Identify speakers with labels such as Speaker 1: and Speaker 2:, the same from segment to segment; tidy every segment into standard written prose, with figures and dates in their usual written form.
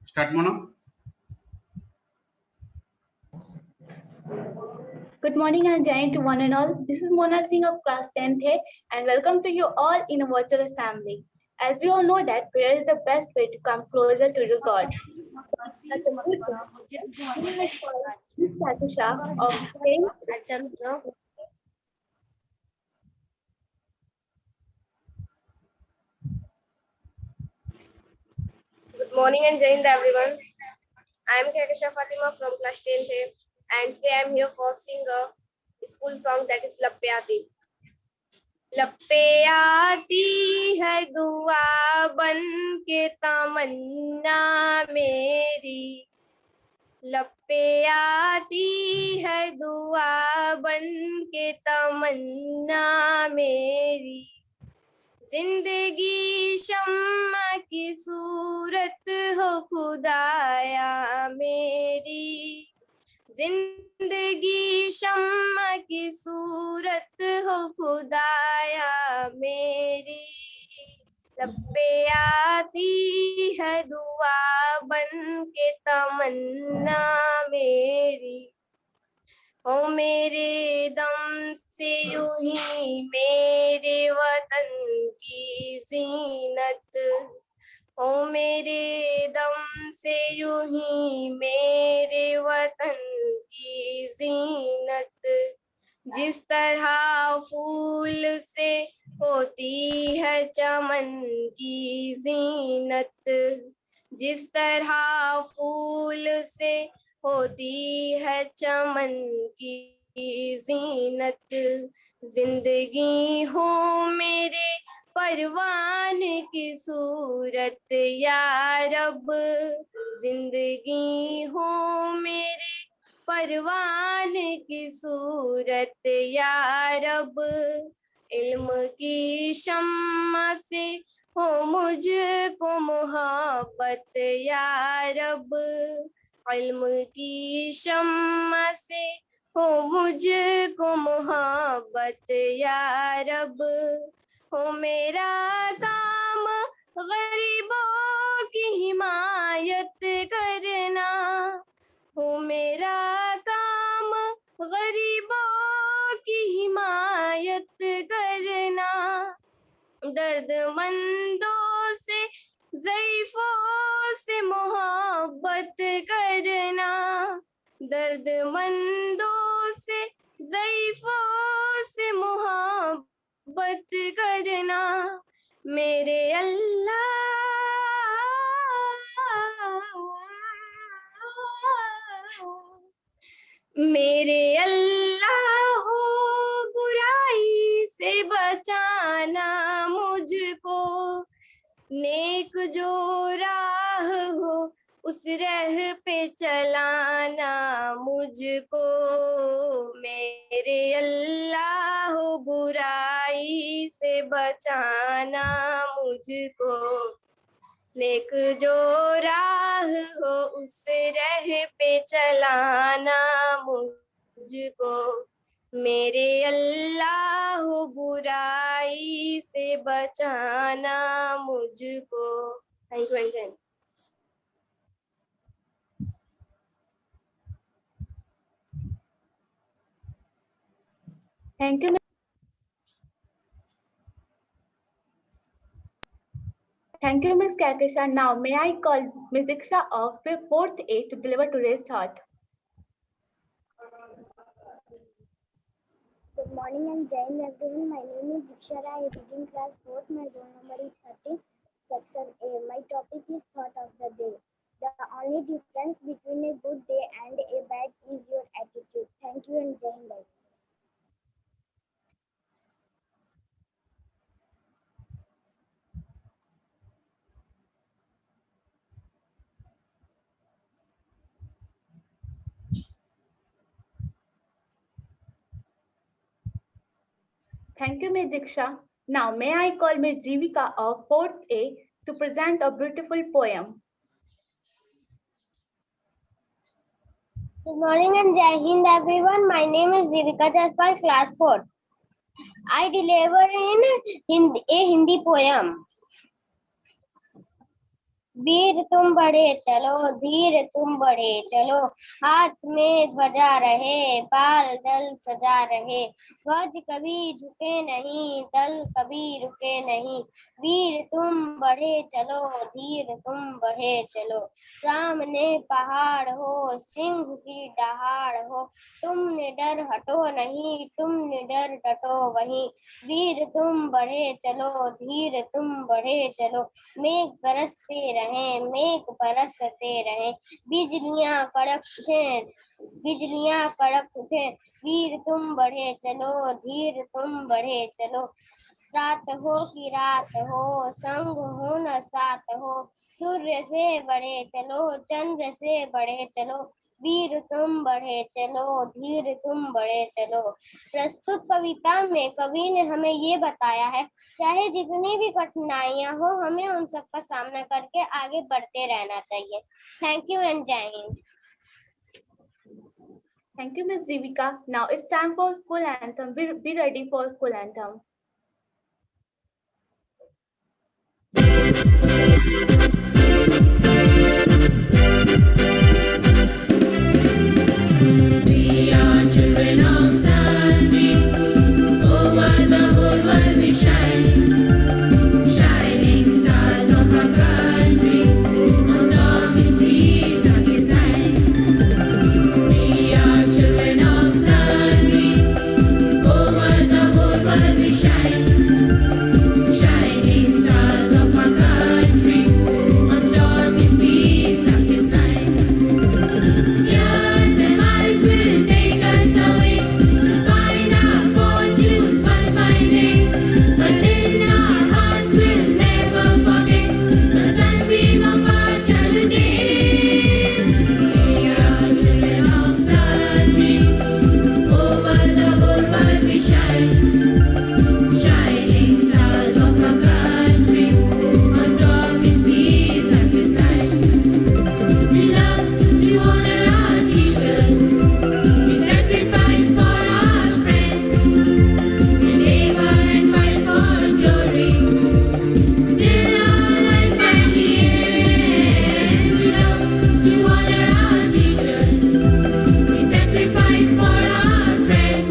Speaker 1: Start, Mona.
Speaker 2: Good morning and giant to one and all. This is Mona Singh of class 10th A and welcome to you all in a virtual assembly. As we all know that prayer is the best way to come closer to the God. Such a good day. Miss Katusha of saying
Speaker 3: Good morning and Jai Hind everyone. I am Kakasha Fatima from class 10th A and today I am here for sing a school song that is Lappe Aati. लपे आती है दुआ बन के तमन्ना मेरी, लपे आती है दुआ बन के तमन्ना मेरी, जिंदगी शम्मा की सूरत हो खुदाया मेरी, जिंदगी शम्मा की सूरत हो खुदाया मेरी, लपे आती है दुआ बन के तमन्ना मेरी। ओ मेरे दम से यूं ही मेरे वतन की जीनत, ओ मेरे दम से यूं ही मेरे वतन की जीनत, जिस तरह फूल से होती है चमन की जीनत, जिस तरह फूल से होती है चमन की जीनत, जिंदगी हो मेरे परवान की सूरत या रब, जिंदगी हो मेरे परवान की सूरत या रब, इल्म की शम्मा से हो मुझको मोहब्बत या रब, इल्म की शम्मा से हो मुझको मोहब्बत या रब, हो मेरा काम गरीबों की हिमायत करना, हो मेरा काम गरीबों की हिमायत करना, दर्दमंदों से ज़ईफ़ों से मोहब्बत करना, दर्दमंदों से ज़ईफ़ों से मोहब्बत करना, मेरे अल्लाह मेरे अल्लाह हो बुराई से बचाना मुझको, नेक जो राह हो उस राह पे चलाना मुझको, मेरे अल्लाह हो बुराई से बचाना मुझको, नेक जो राह हो उस राह पे चलाना मुझको, मेरे अल्लाह हो बुराई से बचाना मुझको। Thank you and thank.
Speaker 2: Thank you. Thank you, Ms. Kakasha. Now, may I call Ms. Diksha of 4th A to deliver today's thought.
Speaker 4: Good morning and Jai Hind everyone. My name is Diksha Rai, teaching class 4th. My roll number is 13, section A. My topic is thought of the day. The only difference between a good day and a bad is your attitude. Thank you and Jai Hind.
Speaker 2: Thank you, Ms. Diksha. Now, may I call Ms. Jivika of 4th A to present a beautiful poem.
Speaker 5: Good morning and Jai Hind everyone. My name is Jivika Jaspal, class 4.
Speaker 1: I deliver in a Hindi poem. वीर तुम बढ़े चलो, धीर तुम बढ़े चलो, हाथ में ध्वजा रहे, बाल दल सजा रहे, ध्वज कभी झुके नहीं, दल कभी रुके नहीं, वीर तुम बढ़े चलो, धीर तुम बढ़े चलो, सामने पहाड़ हो, सिंह की दहाड़ हो, तुम निडर हटो नहीं, तुम निडर डटो वहीं, वीर तुम बढ़े चलो, धीर तुम बढ़े चलो, मेघ बरसते रहे, मेघ बरसते रहे, बिजलियां कड़क उठे, वीर तुम बढ़े चलो, धीर तुम बढ़े चलो, रात हो कि रात हो, संग हो न साथ हो, सूर्य से बढ़े चलो, चंद्र से बढ़े चलो, वीर तुम बढ़े चलो, धीर तुम बढ़े चलो। प्रस्तुत कविता में कवि ने हमें ये बताया है, चाहे जितनी भी कठिनाइयां हो, हमें उन सब का सामना करके आगे बढ़ते रहना चाहिए। थैंक यू एंड जय Hind.
Speaker 2: Thank you, Ms. Zivika. Now it's time for school anthem. Be ready for school anthem.
Speaker 5: We are children of Sunday, over the whole world we shine, shining stars of our country, on stormy seas darkest night. We are children of Sunday, over the whole world we shine, shining stars of our country, on stormy seas darkest night. Years and miles will take us away to find our fortunes one fine day, but in our hearts we'll never forget the sunbeam of our childhood days. We are children of Sunday, over the whole world we shine, shining stars of our country, on stormy seas darkest night. We love to honor our teachers, we sacrifice for our friends, we labor and fight for glory, till our life finally ends. We love to honor our teachers, we sacrifice for our friends,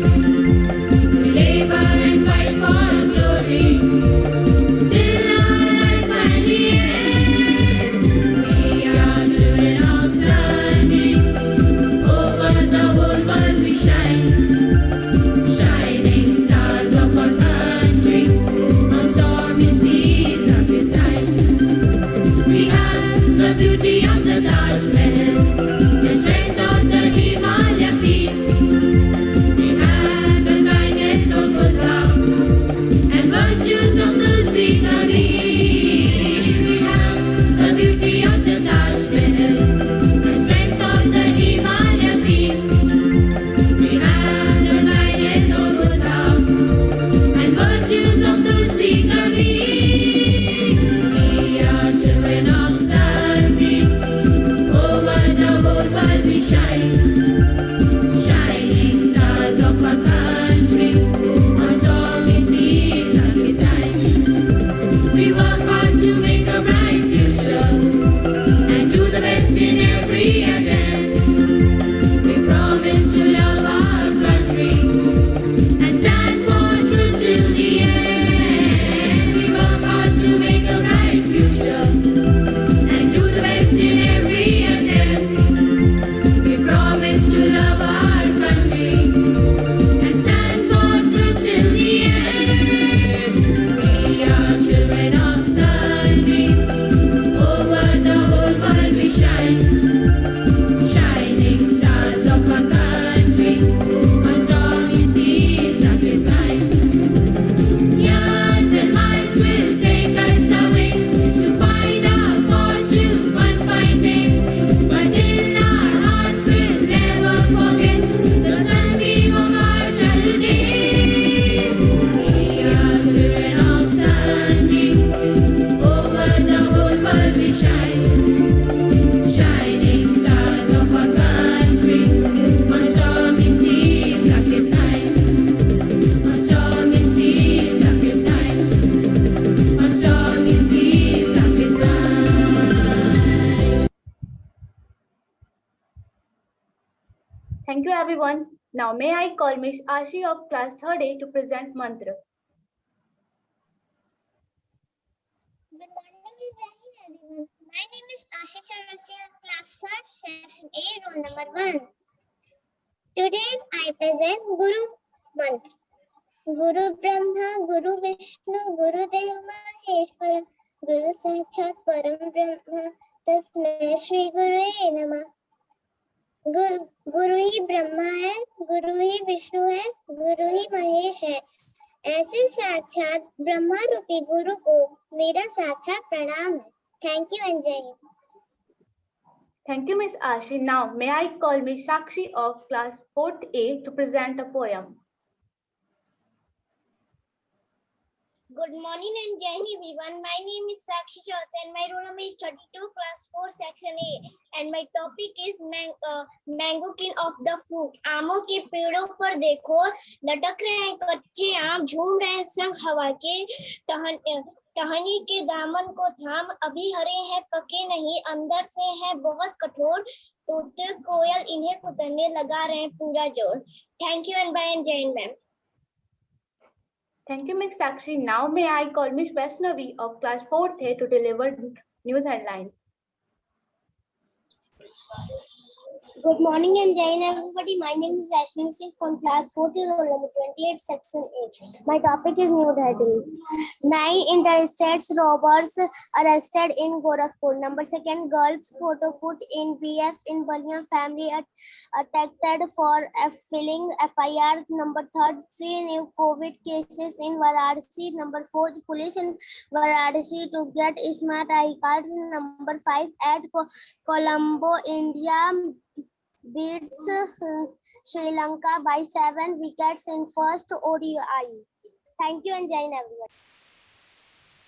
Speaker 5: we labor and fight for glory, till our life finally ends. We are children of Sunday, over the whole world we shine, shining stars of our country, on stormy seas darkest night. We have the beauty of the Taj Mahal, the strength of the Himalaya peaks. We have the kindness of Buddha, and virtues of Tulsi Kabir. We have the beauty of the Taj Mahal, the strength of the Himalaya peaks. We have the kindness of Buddha, and virtues of Tulsi Kabir. We are children of Sunday,
Speaker 2: Thank you, everyone. Now, may I call Miss Ashi of class 3rd A to present mantra.
Speaker 1: Good morning and Jai Hind, everyone. My name is Ashish Chaurasia, class 3rd, section A, roll number 1. Today I present Guru Mantra. Guru Brahma, Guru Vishnu, Guru Deva Maheshwara, Guru Sakshat Param Brahma, Tasmai Shri Guru Namah. गुरु ही ब्रह्मा है, गुरु ही विष्णु है, गुरु ही महेश है। ऐसे साक्षात ब्रह्मा रूपी गुरु को मेरा साक्षात प्रणाम है। थैंक यू एंड जय Hind.
Speaker 2: Thank you, Miss Ashi. Now, may I call Miss Sakshi of class 4th A to present a poem.
Speaker 4: Good morning and Jai Hind, everyone. My name is Sakshi Chaurasia and my roll number is 32, class 4, section A. And my topic is mango king of the fruit. आमों के पेड़ों पर देखो, लटक रहे हैं कच्चे आम, झूम रहे हैं संग हवा के, टहनी के दामन को थाम, अभी हरे हैं पके नहीं, अंदर से हैं बहुत कठोर, तोते कोयल इन्हें कुतरने लगा रहे हैं पूरा जोर। Thank you and bye and जय हिंद ma'am.
Speaker 2: Thank you, Miss Sakshi. Now, may I call Miss Vaishnavi of class 4th A to deliver news headlines.
Speaker 1: Good morning and Jai Hind, everybody. My name is Ashwin Singh from class 4th, roll number 28, section 8. My topic is new heading. 9 interstate robbers arrested in Gorakhpur. Number 2, girls photo put in BF in Balian family attacked for filling FIR. Number 3, 3 new COVID cases in Varanasi. Number 4, police in Varanasi to get smart ID cards. Number 5, at Colombo, India beats Sri Lanka by 7 wickets in first ODI. Thank you and Jai Hind, everyone.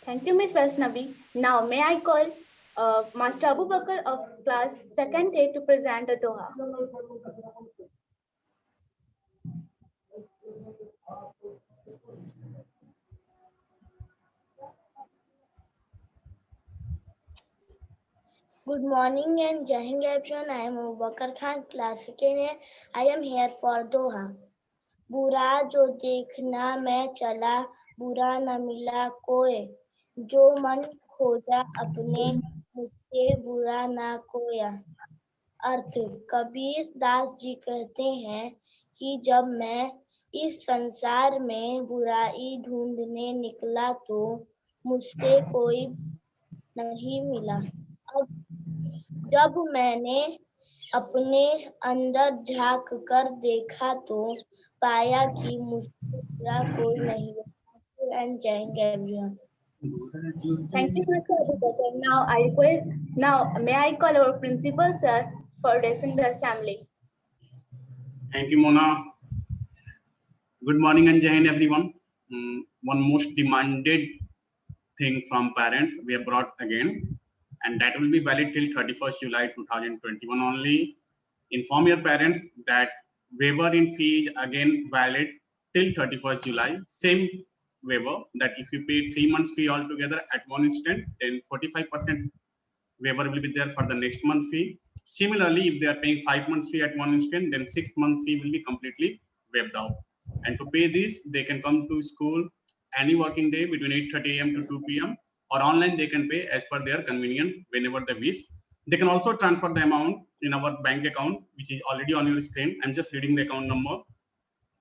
Speaker 2: Thank you, Miss Vaishnavi. Now, may I call Master Abu Bakr of class 2nd A to present a Doha.
Speaker 6: Good morning and Jai Hind, everyone. I am Abu Bakr Khan, class 2nd A. I am here for Doha. बुरा जो देखना मैं चला, बुरा न मिला कोई, जो मन खोजा अपने, मुझसे बुरा ना कोया। अर्थ: कबीर दास जी कहते हैं कि जब मैं इस संसार में बुराई ढूंढने निकला तो मुझसे कोई नहीं मिला। अब जब मैंने अपने अंदर झांक कर देखा तो पाया कि मुझसे बुरा कोई नहीं है। एंड जय Hind everyone.
Speaker 2: Thank you, Mr. Abu Bakr. Now may I call our principal sir for addressing the assembly.
Speaker 7: Thank you, Mona. Good morning and Jai Hind, everyone. One most demanded thing from parents we have brought again, and that will be valid till 31st July 2021 only. Inform your parents that waiver in fee is again valid till 31st July. Same waiver that if you pay 3 months fee altogether at one instant, then 45% waiver will be there for the next month fee. Similarly, if they are paying 5 months fee at one instant, then 6th month fee will be completely waived out. And to pay this, they can come to school any working day between 8:30 a.m. to 2 p.m. or online they can pay as per their convenience whenever they wish. They can also transfer the amount in our bank account, which is already on your screen. I'm just reading the account number: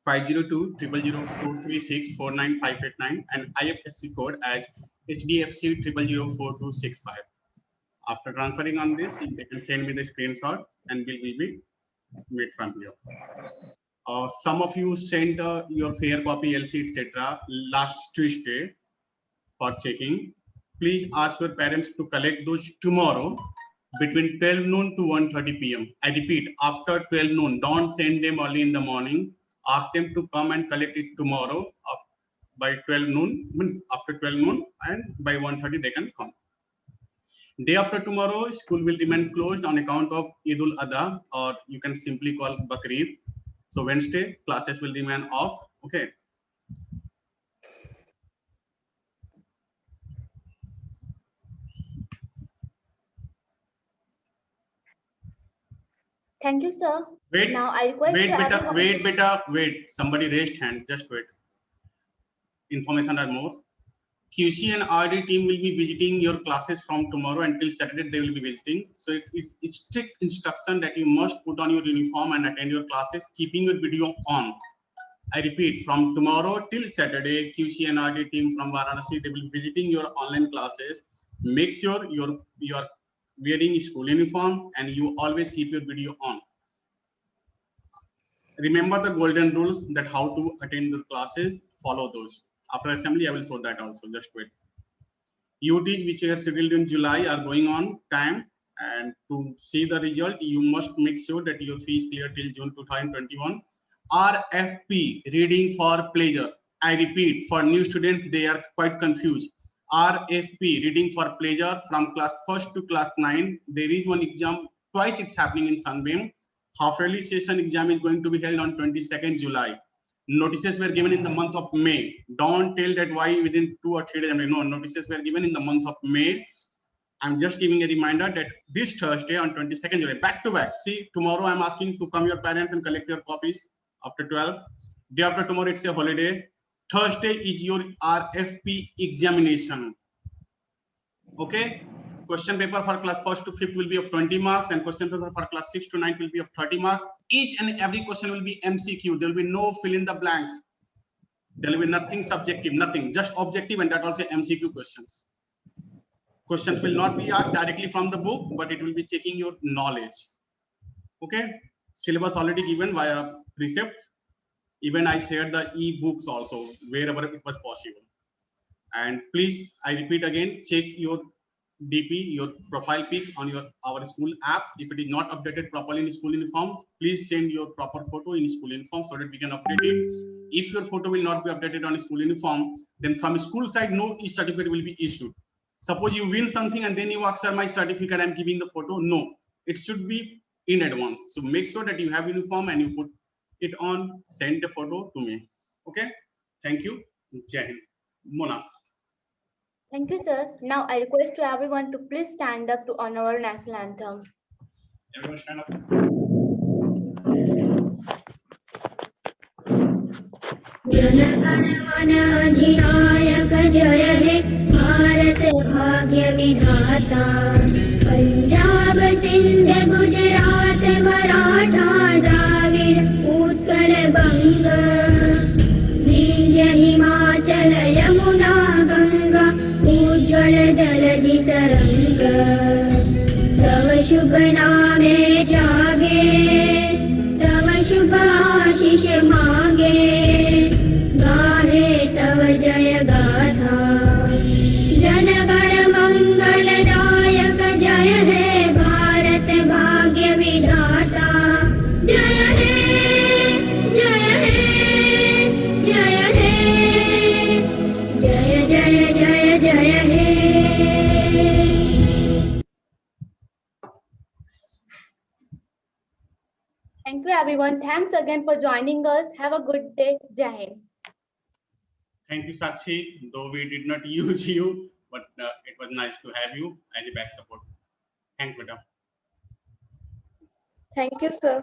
Speaker 7: 502-000-436-49589 and IFSC code as HDFC 0004265. After transferring on this, they can send me the screenshot and bill will be made from here. Some of you sent your fair copy LC etc. last Tuesday for checking. Please ask your parents to collect those tomorrow between 12 noon to 1:30 p.m. I repeat, after 12 noon. Don't send them early in the morning. Ask them to come and collect it tomorrow by 12 noon, means after 12 noon, and by 1:30 they can come. Day after tomorrow, school will remain closed on account of Eid al-Adha, or you can simply call Bakrid. So Wednesday, classes will remain off. Okay.
Speaker 2: Thank you, sir.
Speaker 7: Wait,
Speaker 2: Now I request
Speaker 7: wait,
Speaker 2: to
Speaker 7: beta,
Speaker 2: everyone.
Speaker 7: wait, beta, wait. Somebody raised hand. Just wait. Information are more. QC and RD team will be visiting your classes from tomorrow until Saturday. They will be visiting. So it's strict instruction that you must put on your uniform and attend your classes, keeping your video on. I repeat, from tomorrow till Saturday, QC and RD team from Varanasi, they will be visiting your online classes. Make sure you are wearing school uniform and you always keep your video on. Remember the golden rules that how to attend the classes, follow those. After assembly, I will show that also, just wait. UTs which are scheduled in July are going on time, and to see the result, you must make sure that your fee is clear till June 2021. RFP, reading for pleasure. I repeat, for new students, they are quite confused. RFP, reading for pleasure, from class 1st to class 9. There is one exam, twice it's happening in Sunbeam. Half-yearly session exam is going to be held on 22nd July. Notices were given in the month of May. Don't tell that why within 2 or 3 days. No, notices were given in the month of May. I'm just giving a reminder that this Thursday on 22nd July, back to back. See, tomorrow I'm asking to come your parents and collect your copies after 12. Day after tomorrow, it's a holiday. Thursday is your RFP examination. Okay. Question paper for class 1st to 5th will be of 20 marks, and question paper for class 6 to 9 will be of 30 marks. Each and every question will be MCQ. There will be no fill in the blanks. There will be nothing subjective, nothing, just objective, and that also MCQ questions. Questions will not be asked directly from the book, but it will be checking your knowledge. Okay. Syllabus already given via precepts. Even I shared the e-books also wherever it was possible. And please, I repeat again, check your DP, your profile pics on our school app. If it is not updated properly in school uniform, please send your proper photo in school uniform so that we can update it. If your photo will not be updated on school uniform, then from school side, no e-certificate will be issued. Suppose you win something and then you ask, sir, my certificate, I'm giving the photo. No, it should be in advance. So make sure that you have uniform and you put it on, send the photo to me. Okay. Thank you. Jai Hind. Mona.
Speaker 2: Thank you, sir. Now I request to everyone to please stand up to honor our national anthem.
Speaker 7: Everyone stand up.
Speaker 5: अधिनायक जय हे भारत भाग्य विधाता पंजाब सिंध गुजरात मराठा द्राविड़ उत्कल बंग विंध्य हिमाचल यमुना गंगा उज्ज्वल जलधि तरंग तव शुभ नामे जागे तव शुभ आशीष मांगे गाहे तव जय गाथा जनगण मंगलदायक जय हे भारत भाग्य विधाता जय हे जय हे जय हे जय जय जय जय हे
Speaker 2: Thank you, everyone. Thanks again for joining us. Have a good day. Jai Hind.
Speaker 7: Thank you, Sakshi. Though we did not use you, but it was nice to have you as a back support. Thank you, madam.
Speaker 3: Thank you, sir.